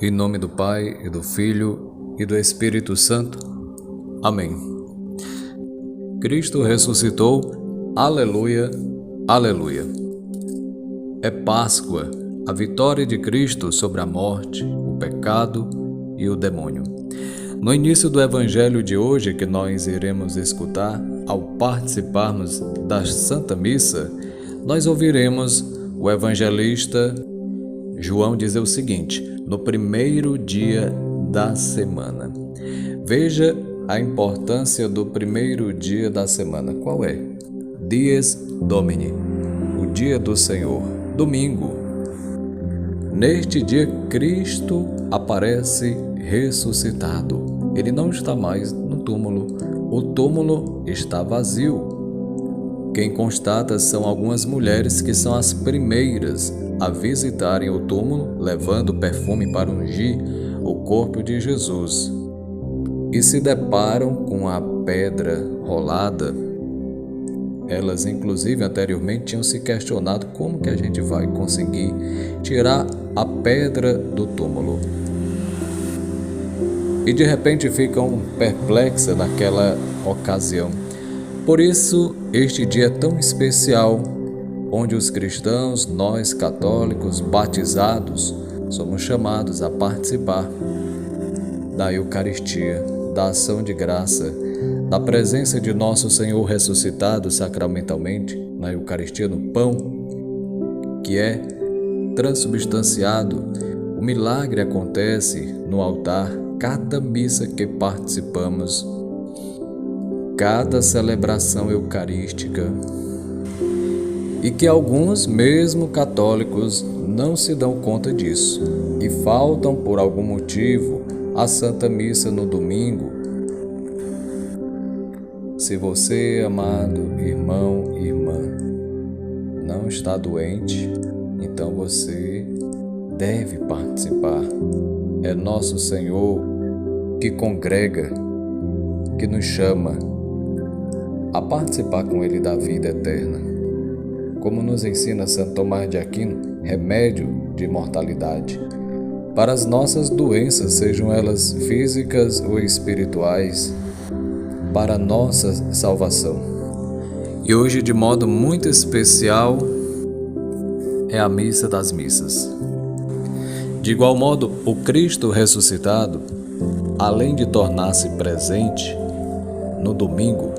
Em nome do Pai, e do Filho, e do Espírito Santo. Amém. Cristo ressuscitou. Aleluia, aleluia. É Páscoa, a vitória de Cristo sobre a morte, o pecado e o demônio. No início do Evangelho de hoje, que nós iremos escutar, ao participarmos da Santa Missa, nós ouviremos o evangelista João dizer o seguinte: no primeiro dia da semana. Veja a importância do primeiro dia da semana. Qual é? Dies Domini, o dia do Senhor, domingo. Neste dia, Cristo aparece ressuscitado. Ele não está mais no túmulo. O túmulo está vazio. Quem constata são algumas mulheres que são as primeiras a visitarem o túmulo, levando perfume para ungir o corpo de Jesus. E se deparam com a pedra rolada. Elas, inclusive, anteriormente tinham se questionado como que a gente vai conseguir tirar a pedra do túmulo. E de repente ficam perplexas naquela ocasião. Por isso, este dia é tão especial, onde os cristãos, nós católicos, batizados, somos chamados a participar da Eucaristia, da ação de graça, da presença de nosso Senhor ressuscitado sacramentalmente, na Eucaristia, no pão, que é transubstanciado. O milagre acontece no altar, cada missa que participamos, cada celebração eucarística, e que alguns, mesmo católicos, não se dão conta disso e faltam por algum motivo à Santa Missa no domingo. Se você, amado irmão e irmã, não está doente, então você deve participar. É nosso Senhor que congrega, que nos chama a participar com Ele da vida eterna. Como nos ensina Santo Tomás de Aquino, remédio de imortalidade para as nossas doenças, sejam elas físicas ou espirituais, para a nossa salvação. E hoje, de modo muito especial, é a Missa das Missas. De igual modo, o Cristo ressuscitado, além de tornar-se presente no domingo,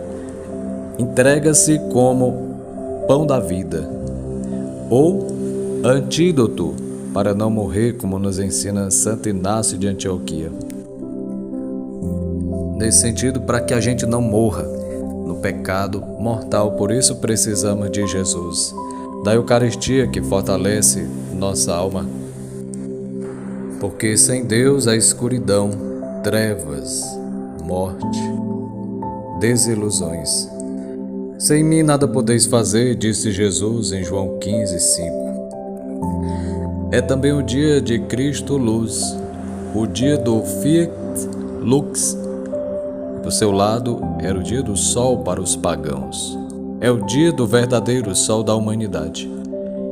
entrega-se como pão da vida, ou antídoto para não morrer, como nos ensina Santo Inácio de Antioquia. Nesse sentido, para que a gente não morra no pecado mortal, por isso precisamos de Jesus, da Eucaristia que fortalece nossa alma, porque sem Deus há escuridão, trevas, morte, desilusões. Sem mim nada podeis fazer, disse Jesus em João 15:5. É também o dia de Cristo Luz, o dia do Fiat Lux. Do seu lado, era o dia do sol para os pagãos. É o dia do verdadeiro sol da humanidade,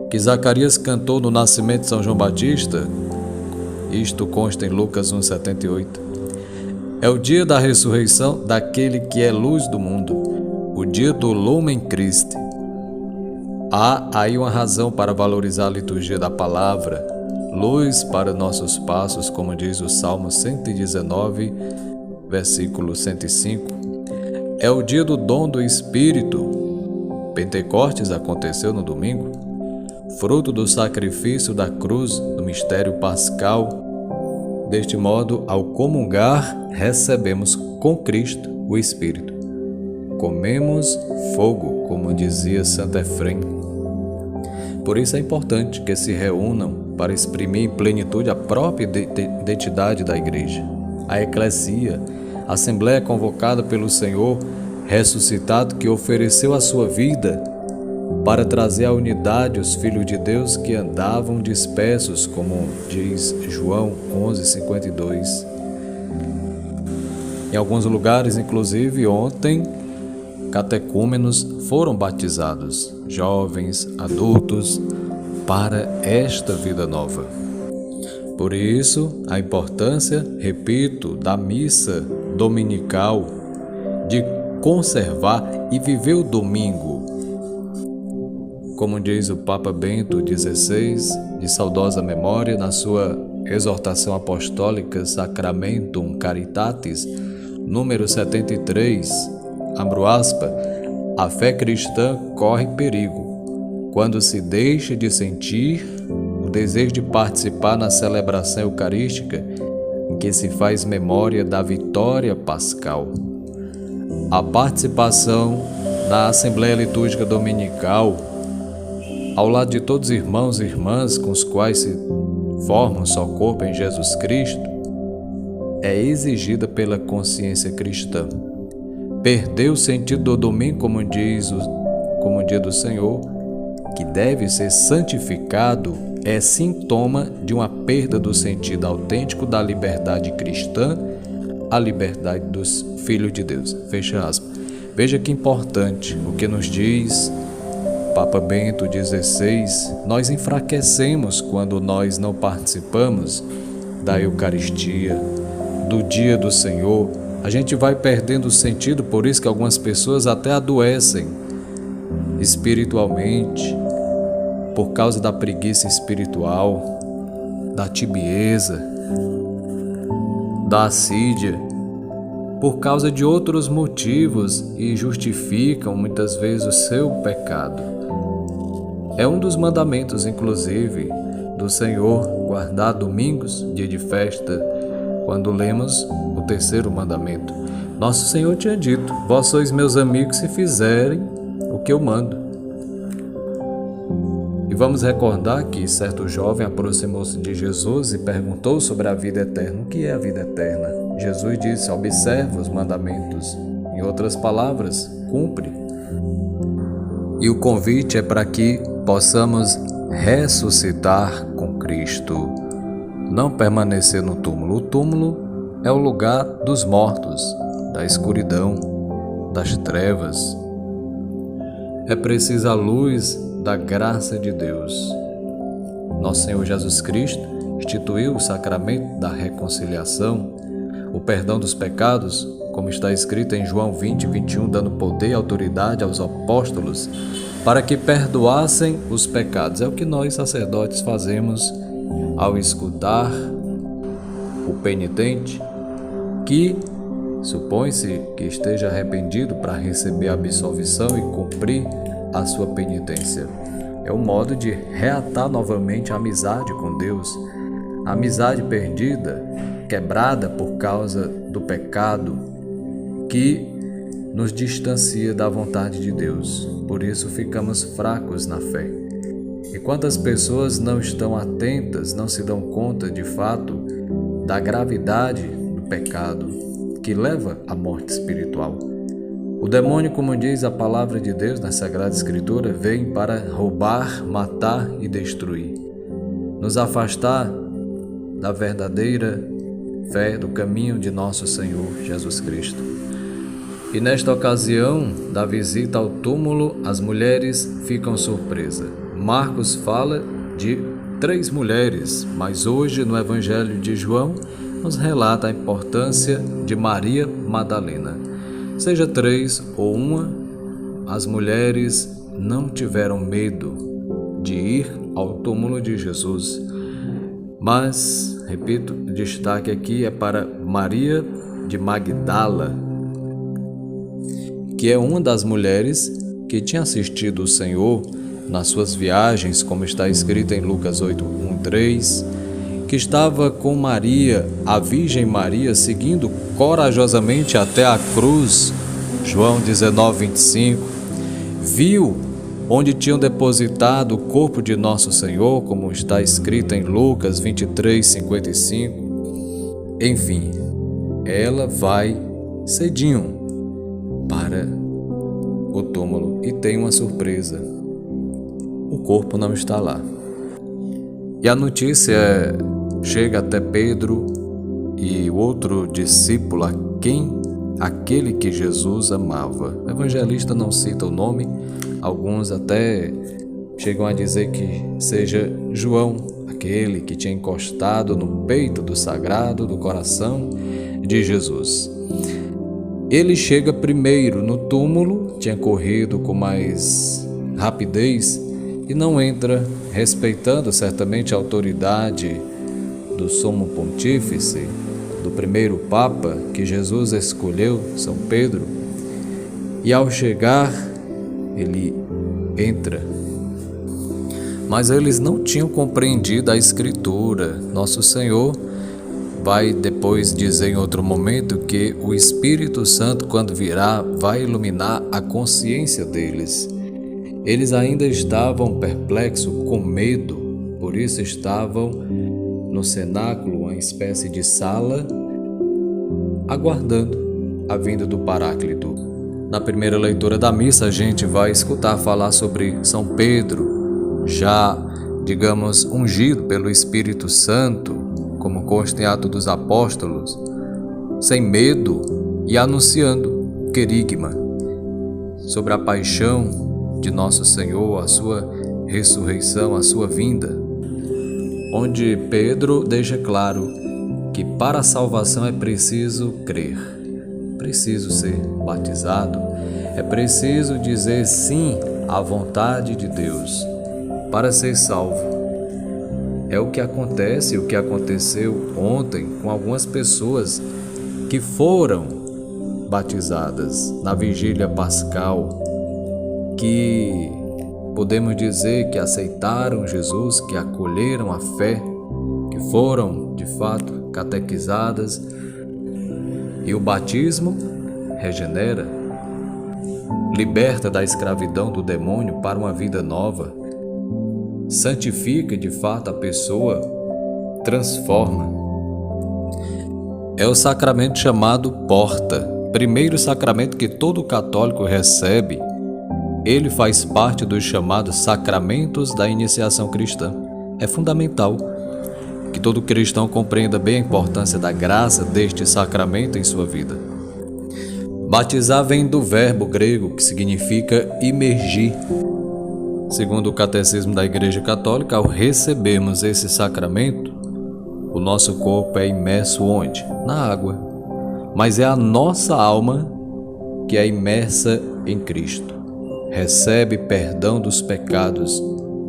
que Zacarias cantou no nascimento de São João Batista. Isto consta em Lucas 1,78. É o dia da ressurreição daquele que é luz do mundo, o dia do Lumen Christi. Há aí uma razão para valorizar a liturgia da palavra, luz para nossos passos, como diz o Salmo 119, versículo 105. É o dia do dom do Espírito. Pentecostes aconteceu no domingo, fruto do sacrifício da cruz, do mistério pascal. Deste modo, ao comungar, recebemos com Cristo o Espírito. Comemos fogo, como dizia Santo Efrem. Por isso é importante que se reúnam para exprimir em plenitude a própria identidade da Igreja. A Eclesia, a Assembleia convocada pelo Senhor ressuscitado, que ofereceu a sua vida para trazer à unidade os filhos de Deus que andavam dispersos, como diz João 11:52. Em alguns lugares, inclusive ontem, catecúmenos foram batizados, jovens, adultos, para esta vida nova. Por isso, a importância, repito, da missa dominical, de conservar e viver o domingo. Como diz o Papa Bento XVI, de saudosa memória, na sua exortação apostólica Sacramentum Caritatis, número 73, abro aspas, a fé cristã corre perigo quando se deixa de sentir o desejo de participar na celebração eucarística em que se faz memória da vitória pascal. A participação na Assembleia Litúrgica Dominical, ao lado de todos os irmãos e irmãs com os quais se formam só corpo em Jesus Cristo, é exigida pela consciência cristã. Perder o sentido do domingo, como diz como o dia do Senhor, que deve ser santificado, é sintoma de uma perda do sentido autêntico da liberdade cristã, a liberdade dos filhos de Deus. Fecha aspas. Veja que importante o que nos diz Papa Bento XVI. Nós enfraquecemos quando nós não participamos da Eucaristia, do dia do Senhor. A gente vai perdendo o sentido, por isso que algumas pessoas até adoecem espiritualmente, por causa da preguiça espiritual, da tibieza, da assídia, por causa de outros motivos e justificam muitas vezes o seu pecado. É um dos mandamentos, inclusive, do Senhor guardar domingos, dia de festa, quando lemos o terceiro mandamento. Nosso Senhor tinha dito: vós sois meus amigos se fizerem o que eu mando. E vamos recordar que certo jovem aproximou-se de Jesus e perguntou sobre a vida eterna. O que é a vida eterna? Jesus disse: observa os mandamentos. Em outras palavras, cumpre. E o convite é para que possamos ressuscitar com Cristo, não permanecer no túmulo. O túmulo é o lugar dos mortos, da escuridão, das trevas. É precisa a luz da graça de Deus. Nosso Senhor Jesus Cristo instituiu o sacramento da reconciliação, o perdão dos pecados, como está escrito em João 20, 21, dando poder e autoridade aos apóstolos para que perdoassem os pecados. É o que nós, sacerdotes, fazemos ao escutar o penitente, que supõe-se que esteja arrependido para receber a absolvição e cumprir a sua penitência. É um modo de reatar novamente a amizade com Deus, a amizade perdida, quebrada por causa do pecado, que nos distancia da vontade de Deus. Por isso ficamos fracos na fé. E quantas pessoas não estão atentas, não se dão conta de fato da gravidade do pecado que leva à morte espiritual. O demônio, como diz a palavra de Deus na Sagrada Escritura, vem para roubar, matar e destruir, nos afastar da verdadeira fé, do caminho de nosso Senhor Jesus Cristo. E nesta ocasião da visita ao túmulo, as mulheres ficam surpresas. Marcos fala de 3 mulheres, mas hoje no Evangelho de João nos relata a importância de Maria Madalena. Seja 3 ou 1, as mulheres não tiveram medo de ir ao túmulo de Jesus. Mas, repito, o destaque aqui é para Maria de Magdala, que é uma das mulheres que tinha assistido o Senhor nas suas viagens, como está escrito em Lucas 8, 1, 3, que estava com Maria, a Virgem Maria, seguindo corajosamente até a cruz, João 19, 25, viu onde tinham depositado o corpo de nosso Senhor, como está escrito em Lucas 23, 55. Enfim, ela vai cedinho para o túmulo e tem uma surpresa: o corpo não está lá. E a notícia chega até Pedro e o outro discípulo, aquele que Jesus amava. O evangelista não cita o nome, alguns até chegam a dizer que seja João, aquele que tinha encostado no peito do sagrado do coração de Jesus. Ele chega primeiro no túmulo, tinha corrido com mais rapidez e não entra, respeitando certamente a autoridade do sumo pontífice, do primeiro papa que Jesus escolheu, São Pedro, e ao chegar ele entra. Mas eles não tinham compreendido a Escritura. Nosso Senhor vai depois dizer em outro momento que o Espírito Santo, quando virá, vai iluminar a consciência deles. Eles ainda estavam perplexos, com medo, por isso estavam no cenáculo, uma espécie de sala, aguardando a vinda do Paráclito. Na primeira leitura da missa, a gente vai escutar falar sobre São Pedro, já, digamos, ungido pelo Espírito Santo, como consta em Atos dos Apóstolos, sem medo e anunciando o querigma sobre a paixão de Nosso Senhor, a sua ressurreição, a sua vinda, onde Pedro deixa claro que para a salvação é preciso crer, preciso ser batizado, é preciso dizer sim à vontade de Deus para ser salvo. É o que acontece, o que aconteceu ontem com algumas pessoas que foram batizadas na vigília pascal, que podemos dizer que aceitaram Jesus, que acolheram a fé, que foram, de fato, catequizadas. E o batismo regenera, liberta da escravidão do demônio para uma vida nova, santifica de fato a pessoa, transforma. É o sacramento chamado porta, primeiro sacramento que todo católico recebe. Ele faz parte dos chamados sacramentos da iniciação cristã. É fundamental que todo cristão compreenda bem a importância da graça deste sacramento em sua vida. Batizar vem do verbo grego que significa imergir. Segundo o Catecismo da Igreja Católica, ao recebermos esse sacramento, o nosso corpo é imerso onde? Na água. Mas é a nossa alma que é imersa em Cristo. Recebe perdão dos pecados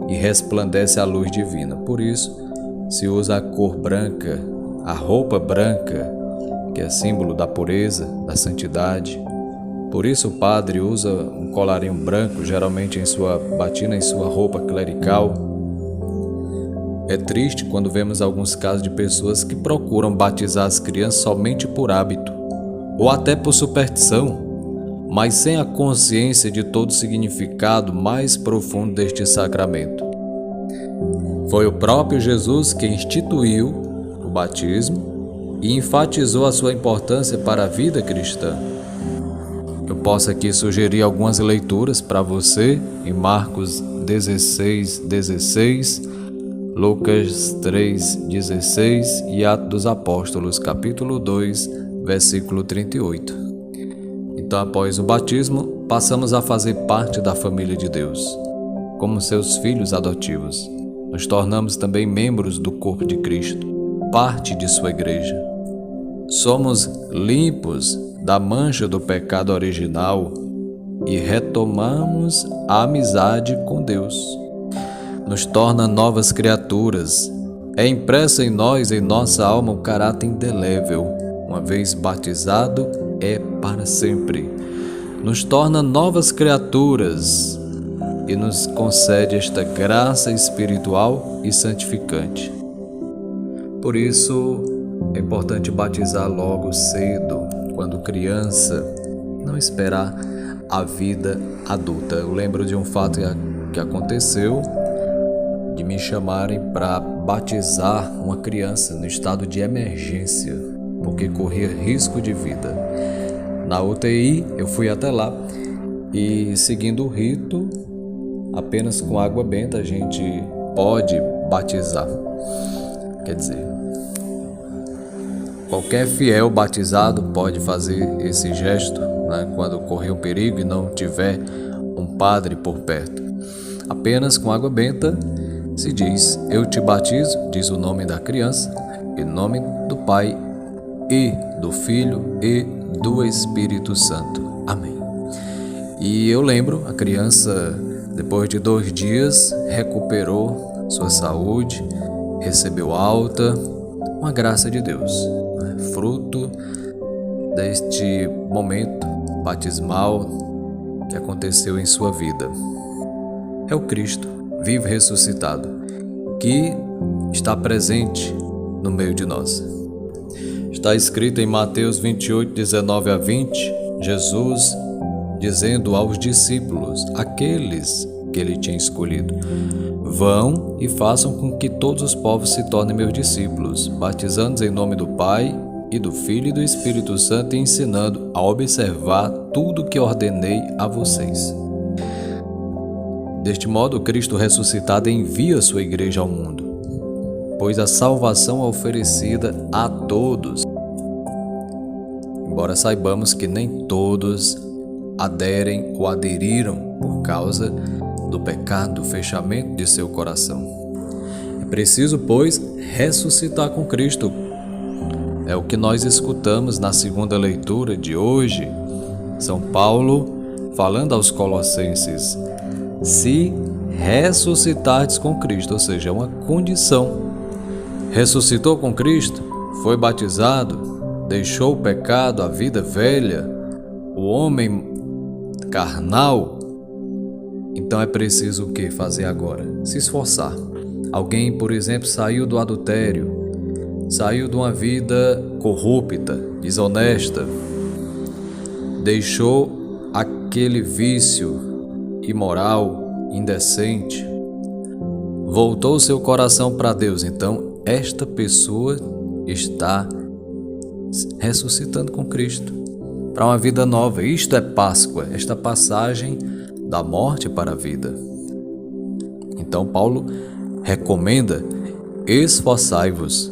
e resplandece a luz divina. Por isso, se usa a cor branca, a roupa branca, que é símbolo da pureza, da santidade. Por isso o padre usa um colarinho branco, geralmente em sua batina, em sua roupa clerical. É triste quando vemos alguns casos de pessoas que procuram batizar as crianças somente por hábito, ou até por superstição, mas sem a consciência de todo o significado mais profundo deste sacramento. Foi o próprio Jesus que instituiu o batismo e enfatizou a sua importância para a vida cristã. Eu posso aqui sugerir algumas leituras para você em Marcos 16:16, Lucas 3:16 e Atos dos Apóstolos, capítulo 2, versículo 38. Então, após o batismo, passamos a fazer parte da família de Deus, como seus filhos adotivos. Nos tornamos também membros do corpo de Cristo, parte de sua igreja. Somos limpos da mancha do pecado original e retomamos a amizade com Deus. Nos torna novas criaturas. É impresso em nós, em nossa alma, o caráter indelével. Uma vez batizado, é para sempre. Nos torna novas criaturas e nos concede esta graça espiritual e santificante. Por isso, é importante batizar logo cedo, quando criança, não esperar a vida adulta. Eu lembro de um fato que aconteceu, de me chamarem para batizar uma criança no estado de emergência, porque corria risco de vida. Na UTI, eu fui até lá e, seguindo o rito, apenas com água benta a gente pode batizar. Quer dizer, qualquer fiel batizado pode fazer esse gesto, né, quando ocorrer um perigo e não tiver um padre por perto. Apenas com água benta se diz: eu te batizo, diz o nome da criança, em nome do Pai e do Filho e do Espírito Santo. Amém. E eu lembro, a criança, depois de 2 dias, recuperou sua saúde, recebeu alta, com a graça de Deus, fruto deste momento batismal que aconteceu em sua vida. É o Cristo, vivo e ressuscitado, que está presente no meio de nós. Está escrito em Mateus 28, 19 a 20, Jesus dizendo aos discípulos, aqueles que ele tinha escolhido: vão e façam com que todos os povos se tornem meus discípulos, batizando-os em nome do Pai e do Filho e do Espírito Santo, e ensinando a observar tudo que ordenei a vocês. Deste modo, Cristo ressuscitado envia sua igreja ao mundo, pois a salvação é oferecida a todos. Embora saibamos que nem todos aderem ou aderiram por causa do pecado, do fechamento de seu coração. É preciso, pois, ressuscitar com Cristo. É o que nós escutamos na segunda leitura de hoje. São Paulo falando aos Colossenses: se ressuscitardes com Cristo, ou seja, é uma condição. Ressuscitou com Cristo, foi batizado, deixou o pecado, a vida velha, o homem carnal. Então é preciso o que fazer agora? Se esforçar. Alguém, por exemplo, saiu do adultério, saiu de uma vida corrupta, desonesta, deixou aquele vício imoral, indecente, voltou seu coração para Deus. Então, esta pessoa está ressuscitando com Cristo para uma vida nova. Isto é Páscoa, esta passagem da morte para a vida. Então, Paulo recomenda: esforçai-vos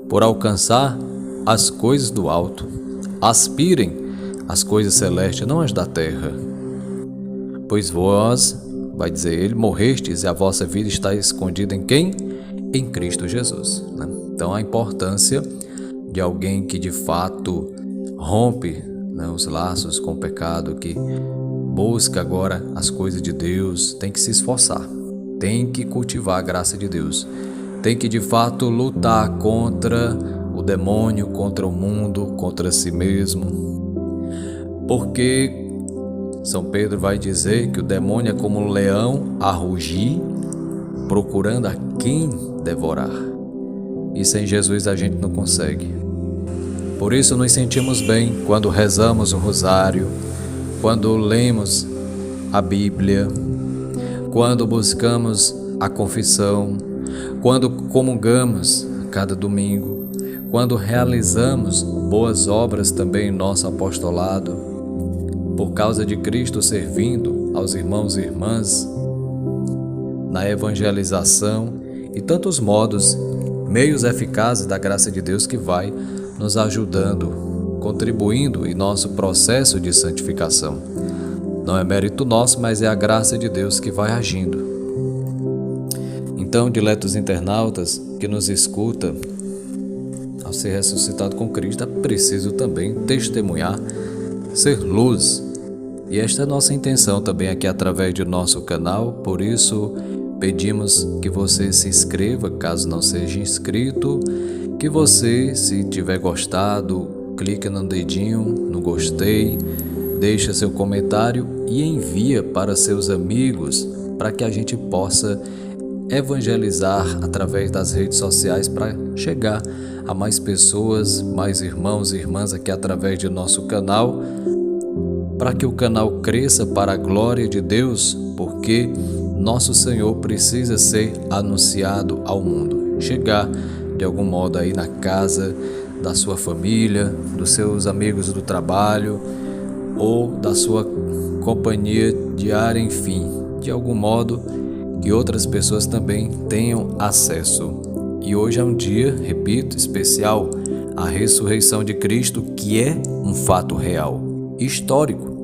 por alcançar as coisas do alto, aspirem às coisas celestes, não as da terra. Pois vós, vai dizer ele, morrestes e a vossa vida está escondida em quem? Em Cristo Jesus. Então a importância de alguém que de fato rompe os laços com o pecado, que busca agora as coisas de Deus, tem que se esforçar, tem que cultivar a graça de Deus, tem que de fato lutar contra o demônio, contra o mundo, contra si mesmo. Porque São Pedro vai dizer que o demônio é como um leão a rugir, procurando a quem devorar. E sem Jesus a gente não consegue. Por isso nos sentimos bem quando rezamos o rosário, quando lemos a Bíblia, quando buscamos a confissão, quando comungamos a cada domingo, quando realizamos boas obras também em nosso apostolado, por causa de Cristo, servindo aos irmãos e irmãs na evangelização e tantos modos, meios eficazes da graça de Deus que vai nos ajudando, contribuindo em nosso processo de santificação. Não é mérito nosso, mas é a graça de Deus que vai agindo. Então, diletos internautas que nos escutam, ao ser ressuscitado com Cristo, é preciso também testemunhar, ser luz. E esta é a nossa intenção também aqui através do nosso canal. Por isso, pedimos que você se inscreva, caso não seja inscrito, que você, se tiver gostado, clique no dedinho, no gostei, deixa seu comentário e envia para seus amigos, para que a gente possa evangelizar através das redes sociais, para chegar a mais pessoas, mais irmãos e irmãs aqui através do nosso canal, para que o canal cresça para a glória de Deus, porque nosso Senhor precisa ser anunciado ao mundo, chegar de algum modo aí na casa da sua família, dos seus amigos do trabalho ou da sua companhia diária, enfim, de algum modo que outras pessoas também tenham acesso. E hoje é um dia, repito, especial, a ressurreição de Cristo, que é um fato real, histórico.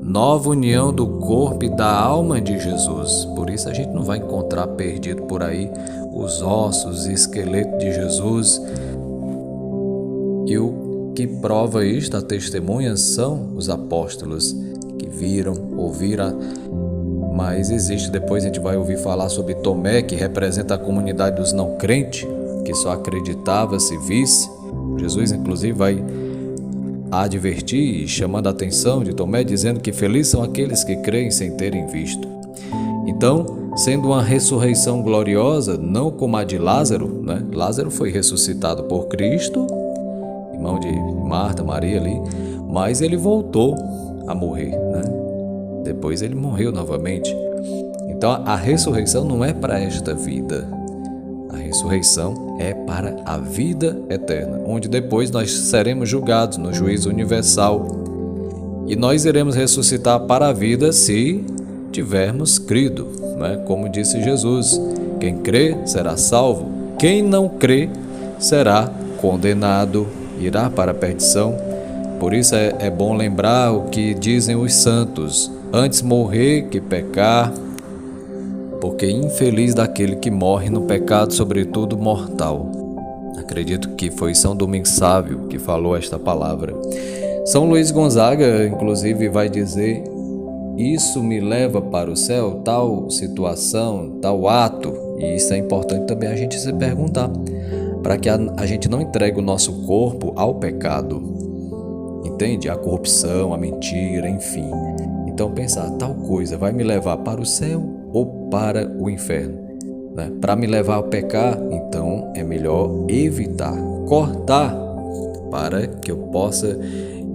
nova união do corpo e da alma de Jesus. Por isso a gente não vai encontrar perdido por aí os ossos e esqueleto de Jesus. E o que prova isto, a testemunha, são os apóstolos que viram, ouviram. Mas existe, depois a gente vai ouvir falar sobre Tomé, que representa a comunidade dos não crentes, que só acreditava se visse. Jesus, inclusive, vai advertir, chamando a atenção de Tomé, dizendo que felizes são aqueles que creem sem terem visto. Então, sendo uma ressurreição gloriosa, não como a de Lázaro, né? Lázaro foi ressuscitado por Cristo, irmão de Marta, Maria ali, mas ele voltou a morrer, né? Depois ele morreu novamente. Então a ressurreição não é para esta vida. A ressurreição é para a vida eterna, onde depois nós seremos julgados no juízo universal. E nós iremos ressuscitar para a vida se tivermos crido, né? Como disse Jesus, quem crê será salvo, quem não crê será condenado, irá para a perdição. Por isso é bom lembrar o que dizem os santos: antes morrer que pecar, porque infeliz daquele que morre no pecado, sobretudo mortal. Acredito que foi São Domingos Sávio que falou esta palavra. São Luís Gonzaga, inclusive, vai dizer: isso me leva para o céu, tal situação, tal ato. E isso é importante também a gente se perguntar, para que a gente não entregue o nosso corpo ao pecado. Entende? A corrupção, a mentira, enfim. Então pensar, tal coisa vai me levar para o céu ou para o inferno, né? Para me levar a pecar, então é melhor evitar, cortar, para que eu possa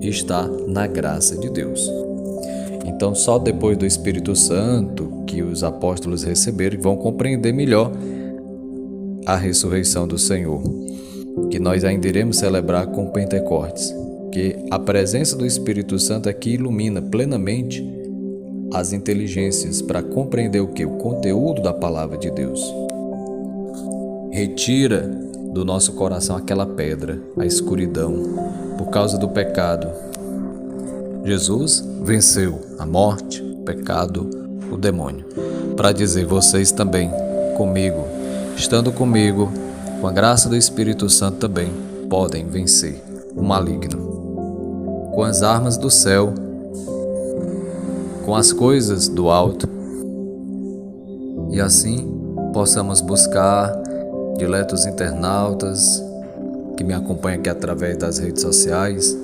estar na graça de Deus. Então só depois do Espírito Santo que os apóstolos receberam vão compreender melhor a ressurreição do Senhor, que nós ainda iremos celebrar com Pentecostes, que a presença do Espírito Santo é que ilumina plenamente as inteligências para compreender o que? O conteúdo da palavra de Deus. Retira do nosso coração aquela pedra, a escuridão, por causa do pecado. Jesus venceu a morte, o pecado, o demônio, para dizer: vocês também, comigo, estando comigo, com a graça do Espírito Santo também, podem vencer o maligno. Com as armas do céu, com as coisas do alto, e assim possamos buscar, diletos internautas que me acompanham aqui através das redes sociais,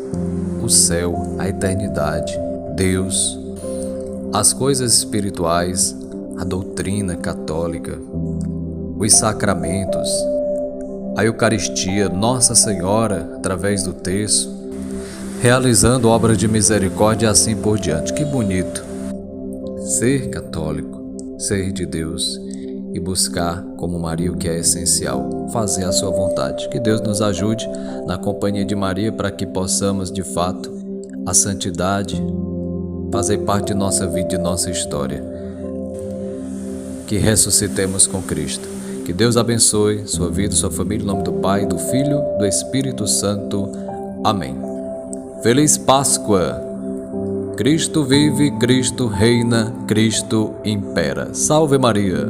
o céu, a eternidade, Deus, as coisas espirituais, a doutrina católica, os sacramentos, a Eucaristia, Nossa Senhora através do terço, realizando obras de misericórdia e assim por diante. Que bonito ser católico, ser de Deus e buscar, como Maria, o que é essencial, fazer a sua vontade. Que Deus nos ajude na companhia de Maria para que possamos, de fato, a santidade fazer parte de nossa vida e de nossa história. Que ressuscitemos com Cristo. Que Deus abençoe sua vida, sua família, em nome do Pai, do Filho, do Espírito Santo. Amém. Feliz Páscoa! Cristo vive, Cristo reina, Cristo impera. Salve Maria!